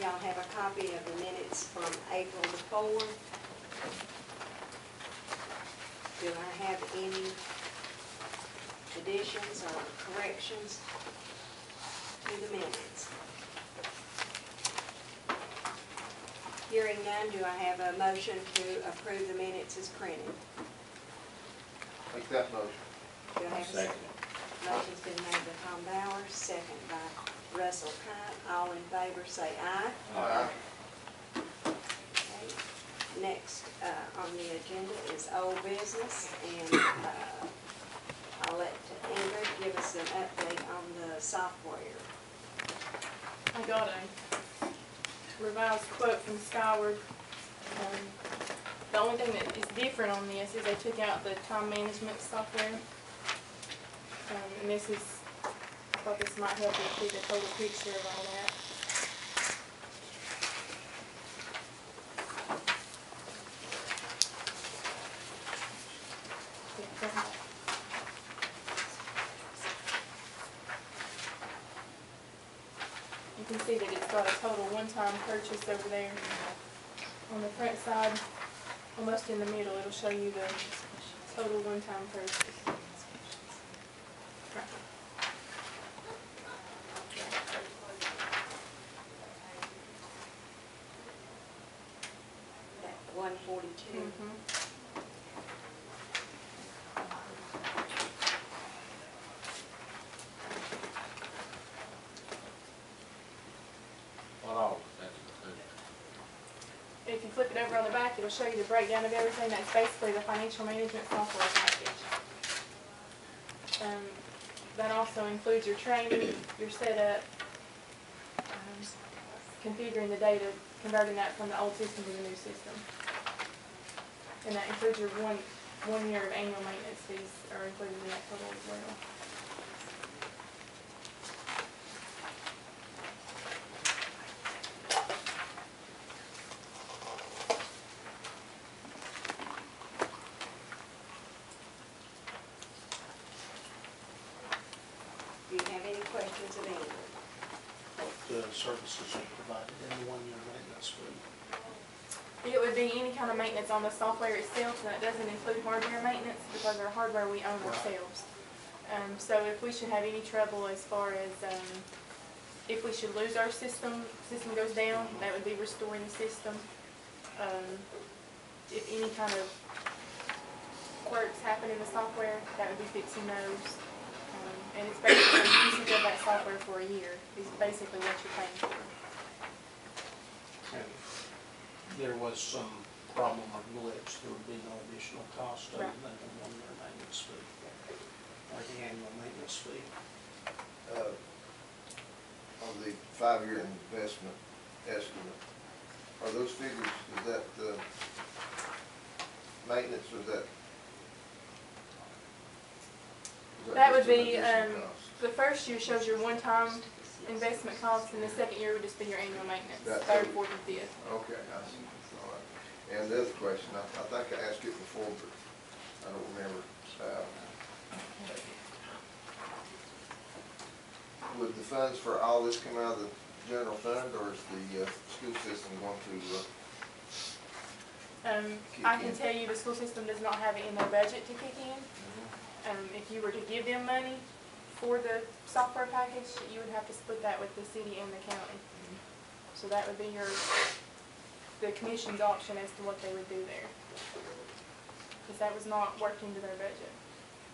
Y'all have a copy of the minutes from April the 4th. Do I have any additions or corrections to the minutes? Hearing none, do I have a motion to approve the minutes as printed? Make that motion. Do I have a second? Motion's been made by Tom Bowers, second by Russell Kite. All in favor say aye. Aye. Okay. Next on the agenda is old business, and I'll let Ingrid give us an update on the software. I got a revised quote from Skyward. The only thing that is different on this is they took out the time management software. And this is, I thought this might help you see the total picture of all that. Yeah, go ahead. You can see that it's got a total one-time purchase over there. On the front side, almost in the middle, it'll show you the total one-time purchase. Right. At 142. What all that's included? If you flip it over on the back, it'll show you the breakdown of everything. That's basically the financial management software package. That also includes your training, your setup, configuring the data, converting that from the old system to the new system. And that includes your one year of annual maintenance fees are included in that total as well. Do you have any questions of Ingrid? What services are provided in the one-year maintenance fee? It would be any kind of maintenance on the software itself, and that doesn't include hardware maintenance because our hardware we own ourselves. So if we should have any trouble as far as if we should lose our system goes down, that would be restoring the system. If any kind of quirks happen in the software, that would be fixing those. And it's basically usage of that software for a year is basically what you're paying for. And there was some problem or glitch, there would be no additional cost other than the one-year maintenance fee, or the annual maintenance fee. On the 5-year investment estimate, are those figures, is that maintenance or is that? That would just an be, additional cost? the first year shows your one-time investment cost, and the second year would just be your annual maintenance, That's third, it. fourth, and fifth. Okay, I see. All right. And the other question, I think I asked it before, but I don't remember. Would the funds for all this come out of the general fund, or is the school system going to? I can tell you the school system does not have it in their budget to kick in. If you were to give them money for the software package, you would have to split that with the city and the county. So that would be the commission's option as to what they would do there. Because that was not worked into their budget.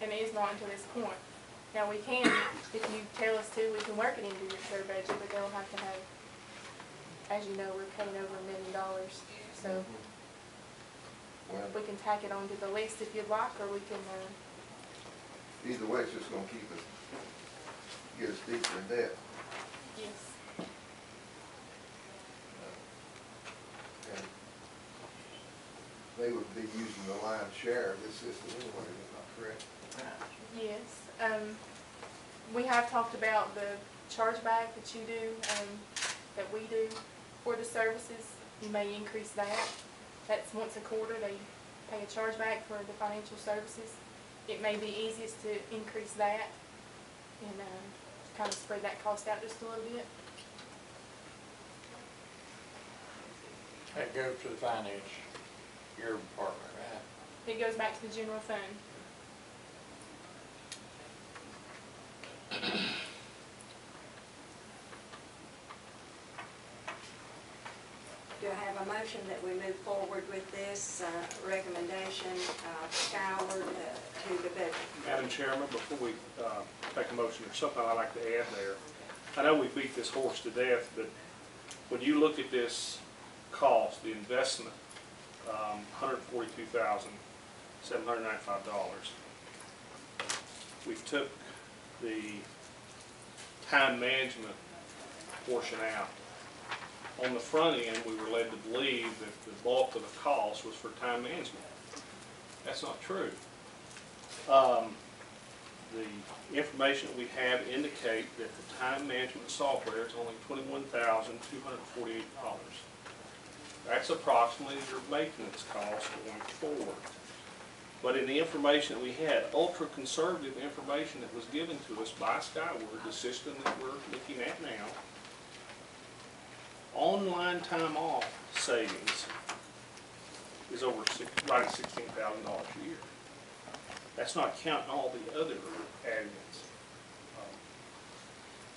And it is not until this point. Now we can, if you tell us to, we can work it into their budget, but they'll have to have, as you know, we're paying over $1 million. So Well, we can tack it onto the list if you'd like, or we can, either way, it's just going to keep us, get us deeper in debt. yes. And they would be using the lion's share of this system anyway, is that not correct? Yes. We have talked about the chargeback that you do, that we do for the services. You may increase that. That's once a quarter. They pay a chargeback for the financial services. It may be easiest to increase that and kind of spread that cost out just a little bit. That goes to the finance, your department, right? It goes back to the general fund. Do I have a motion that we move forward with this recommendation of Skyward to the budget? Madam Chairman, before we take a motion, there's something I'd like to add there. I know we beat this horse to death, but when you look at this cost, the investment, $142,795, we took the time management portion out. On the front end, we were led to believe that the bulk of the cost was for time management. That's not true. The information we have indicate that the time management software is only $21,248. That's approximately your maintenance cost going forward. But in the information that we had, ultra-conservative information that was given to us by Skyward, the system that we're looking at now, online time off savings is over right at $16,000 a year. That's not counting all the other add-ins.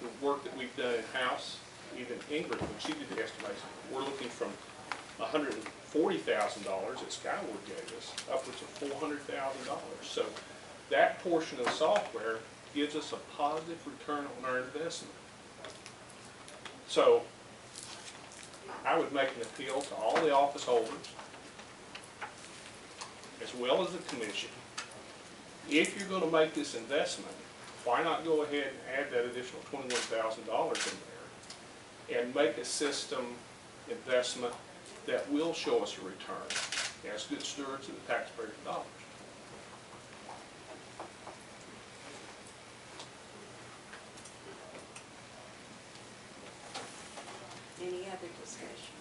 The work that we've done in-house, even Ingrid, when she did the estimation, we're looking from $140,000 that Skyward gave us, upwards of $400,000. So that portion of the software gives us a positive return on our investment. So I would make an appeal to all the office holders, as well as the commission. If you're going to make this investment, why not go ahead and add that additional $21,000 in there and make a system investment that will show us a return as good stewards of the taxpayers' dollars. Any other discussion?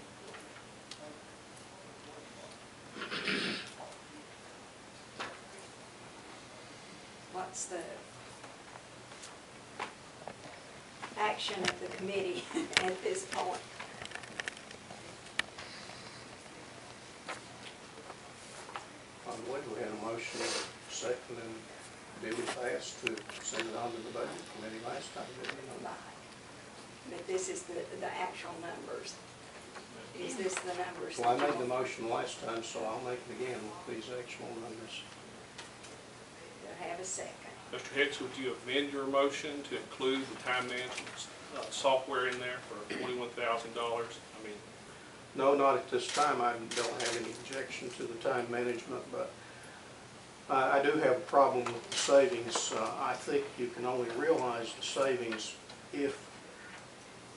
What's the action of the committee at this point? On the way, we had a motion, second, and did we pass to send it on to the budget committee last time, didn't we? But this is the actual numbers. Is this the numbers? Well, I made the motion last time, so I'll make it again with these actual numbers. Do I have a second? Mr. Hicks, would you amend your motion to include the time management software in there for $21,000? I mean, No, not at this time. I don't have any objection to the time management, but I do have a problem with the savings. I think you can only realize the savings if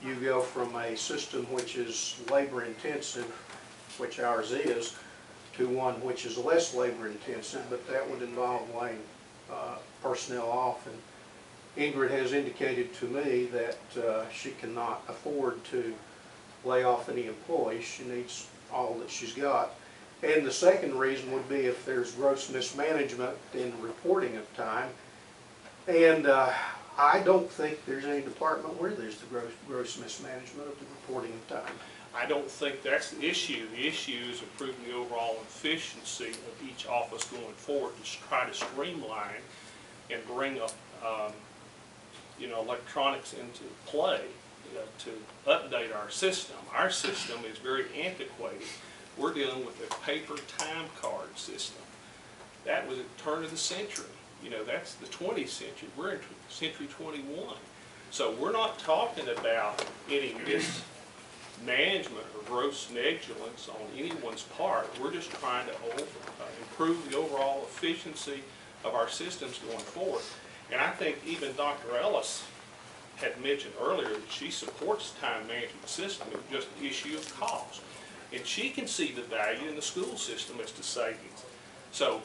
you go from a system which is labor intensive, which ours is, to one which is less labor intensive, but that would involve laying personnel off. And Ingrid has indicated to me that she cannot afford to lay off any employees. She needs all that she's got. And the second reason would be if there's gross mismanagement in reporting of time. And I don't think there's any department where there's the gross mismanagement of the reporting of time. I don't think that's the issue. The issue is improving the overall efficiency of each office going forward to try to streamline and bring up, electronics into play to update our system. Our system is very antiquated. We're dealing with a paper time card system. That was at the turn of the century. That's the 20th century. We're in century 21. So we're not talking about any mismanagement or gross negligence on anyone's part. We're just trying to improve the overall efficiency of our systems going forward. And I think even Dr. Ellis had mentioned earlier that she supports the time management system. It was just an issue of cost. And she can see the value in the school system as to savings. So,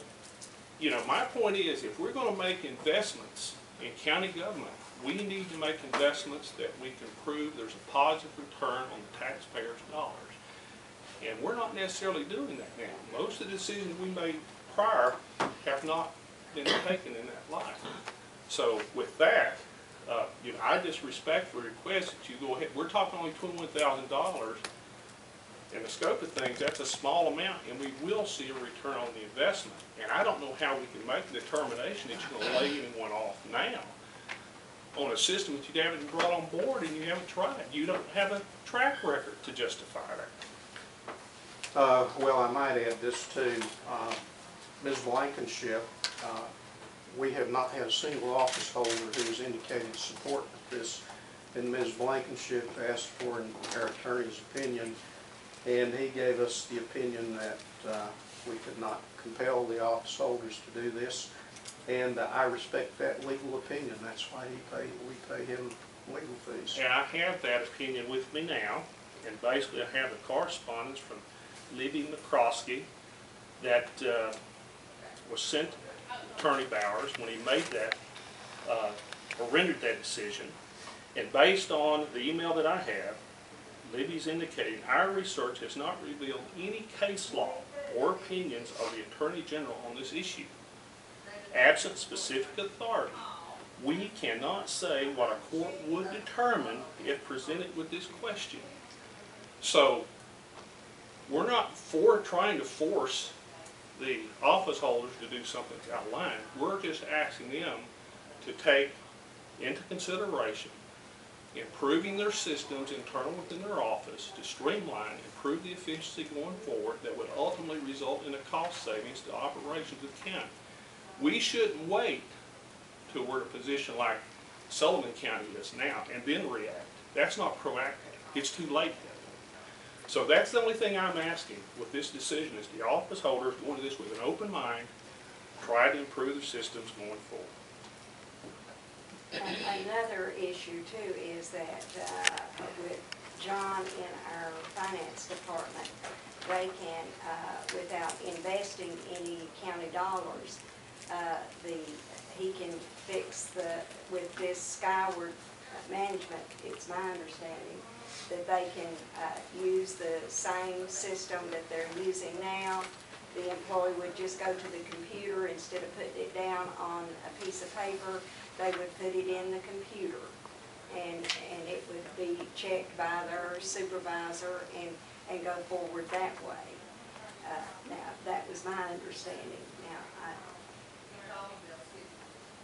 my point is, if we're going to make investments in county government, we need to make investments that we can prove there's a positive return on the taxpayers' dollars. And we're not necessarily doing that now. Most of the decisions we made prior have not been taken in that light. So with that, I just respectfully request that you go ahead. We're talking only $21,000 In the scope of things, that's a small amount, and we will see a return on the investment. And I don't know how we can make the determination that you're going to lay anyone off now on a system that you haven't brought on board and you haven't tried. You don't have a track record to justify that. Well, I might add this too. Ms. Blankenship, we have not had a single office holder who has indicated support of this. And Ms. Blankenship asked for our attorney's opinion, and he gave us the opinion that we could not compel the office holders to do this. And I respect that legal opinion. That's why we pay him legal fees. And I have that opinion with me now, and basically I have the correspondence from Libby McCroskey that was sent to Attorney Bowers when he made that, or rendered that decision. And based on the email that I have, Libby's indicating our research has not revealed any case law or opinions of the Attorney General on this issue. Absent specific authority, we cannot say what a court would determine if presented with this question. So, we're not trying to force the office holders to do something that's out of line. We're just asking them to take into consideration improving their systems internal within their office to streamline, improve the efficiency going forward that would ultimately result in a cost savings to operations of the county. We shouldn't wait till we're in a position like Sullivan County is now and then react. That's not proactive. It's too late then. So that's the only thing I'm asking with this decision is the office holders go into this with an open mind, try to improve their systems going forward. Another issue too is that with John in our finance department, they can, without investing any county dollars, he can fix with this Skyward management, it's my understanding, that they can use the same system that they're using now. The employee would just go to the computer instead of putting it down on a piece of paper. They would put it in the computer, and it would be checked by their supervisor and go forward that way. Now, that was my understanding. Now,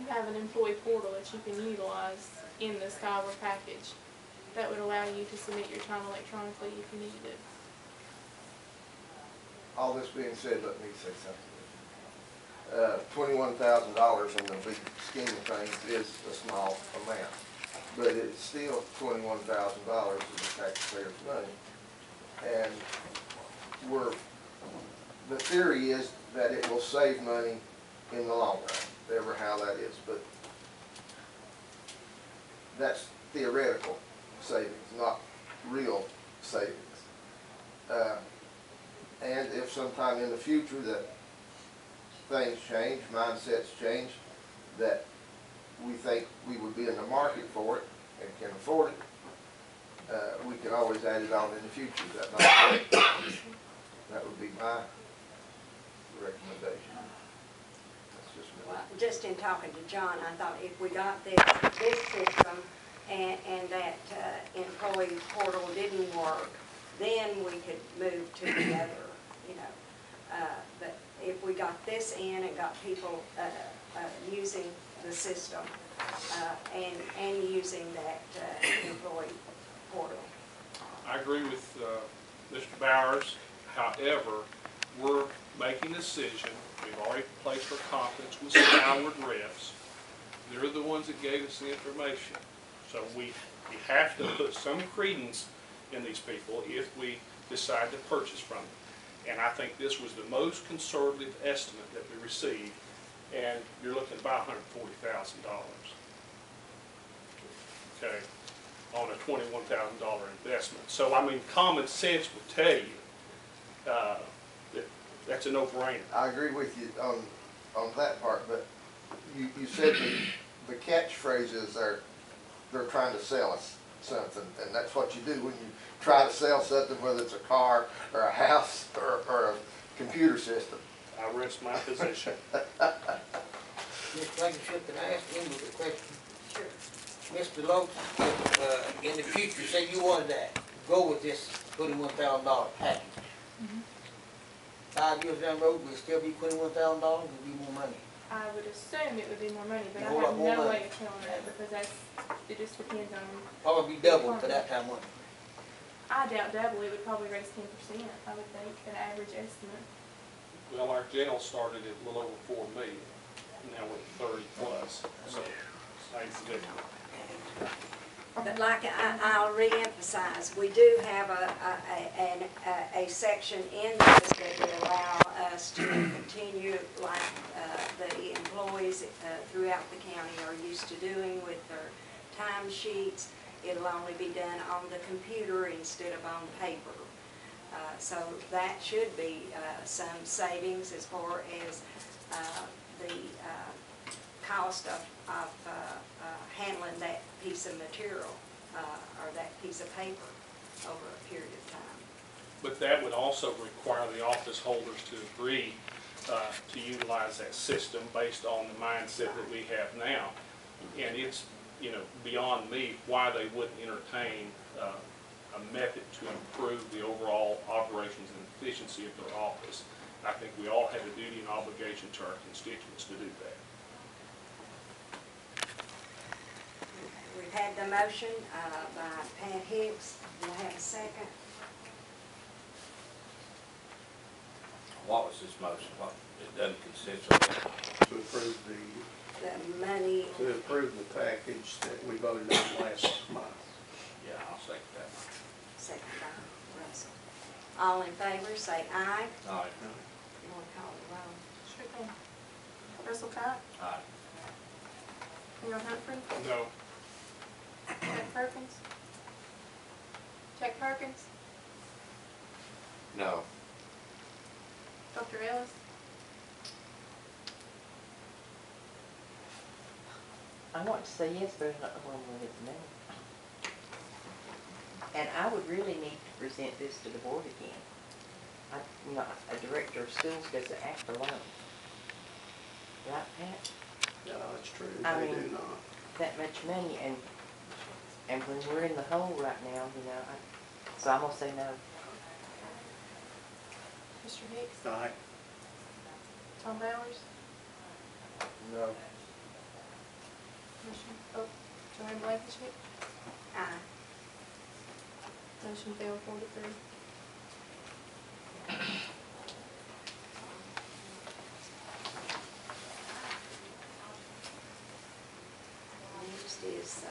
You have an employee portal that you can utilize in the Skyward package that would allow you to submit your time electronically if you needed it. All this being said, let me say something. $21,000 in the big scheme of things is a small amount, but it's still $21,000 of the taxpayers' money. And the theory is that it will save money in the long run, ever how that is, but that's theoretical savings, not real savings. And if sometime in the future that things change, mindsets change, that we think we would be in the market for it and can afford it, we can always add it on in the future. Is that not correct? That would be my recommendation. That's just me. well, just in talking to John, I thought if we got this system and that employee portal didn't work, then we could move to the other, you know. But if we got this in and got people using the system and using that employee portal. I agree with Mr. Bowers. However, we're making a decision. We've already placed our confidence with Skyward reps. They're the ones that gave us the information. So we have to put some credence in these people if we decide to purchase from them. And I think this was the most conservative estimate that we received, and you're looking at about $140,000. Okay, on a $21,000 investment. So I mean, common sense would tell you that that's a no-brainer. I agree with you on that part, but you said the catchphrases are they're trying to sell us something, and that's what you do when you try to sell something, whether it's a car or a house or a computer system. I rest my position. Ms. Blankenship, can I ask him a question? Sure. Mr. Lopes, in the future, say you wanted to go with this $21,000 package. Mhm. 5 years down the road, will it still be $21,000, will it be more money? I would assume it would be more money, but A I whole lot have more no money. way of telling that because it just depends on. Probably be double for that time money. I doubt double, it would probably raise 10%, I would think, an average estimate. Well, our jail started at a little over 4 million, now we're 30 plus, so same predicament. But like I'll reemphasize, we do have a section in this that would allow us to continue like the employees throughout the county are used to doing with their time sheets. It'll only be done on the computer instead of on paper. So that should be some savings as far as the cost of handling that piece of material or that piece of paper over a period of time. But that would also require the office holders to agree to utilize that system based on the mindset that we have now. And it's, you know, beyond me why they wouldn't entertain a method to improve the overall operations and efficiency of their office. I think we all have a duty and obligation to our constituents to do that. We've had the motion by Pat Hicks. Do I have a second? What was this motion? What, it doesn't consist of To approve The money, to approve the package that we voted on last month. yeah, I'll second that. second by Russell. All in favor, say aye. Aye. You want to call the roll? Sure thing. Russell Cott, Aye. Leon Humphrey, No, Jack Perkins. Jack Perkins, No. Dr. Ellis, I want to say yes, but I don't know when we'll get the name. And I would really need to present this to the board again. You know, a director of schools doesn't act alone. Right, Pat? Yeah, that's true. I They do mean- not. That much money, and when we're in the hole right now, you know, so I'm gonna say no. Mr. Hicks, Aye. Tom Bowers, No. Joanne Blankenship. Aye. Motion failed 4-3. Next is